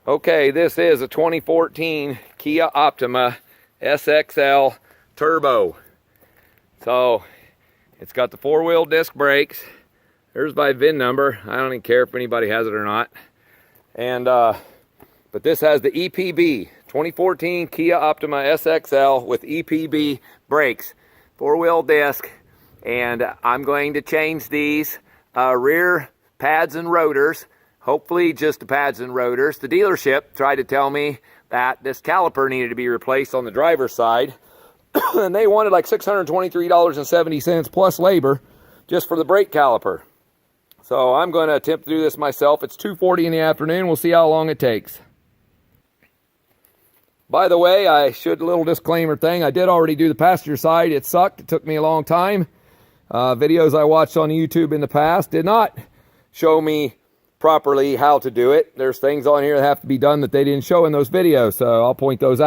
Okay, this is a 2014 Kia Optima SXL Turbo. So, it's got the four-wheel disc brakes. There's my VIN number. I don't even care if anybody has it or not. And, but this has the EPB, 2014 Kia Optima SXL with EPB brakes, four-wheel disc. And I'm going to change these rear pads and rotors. Hopefully just the pads and rotors. The dealership tried to tell me that this caliper needed to be replaced on the driver's side. And they wanted like $623.70 plus labor just for the brake caliper. So I'm going to attempt to do this myself. It's 2:40 in the afternoon. We'll see how long it takes. By the way, a little disclaimer thing. I did already do the passenger side. It sucked. It took me a long time. Videos I watched on YouTube in the past did not show me properly how to do it. There's things on here that have to be done that they didn't show in those videos, so I'll point those out.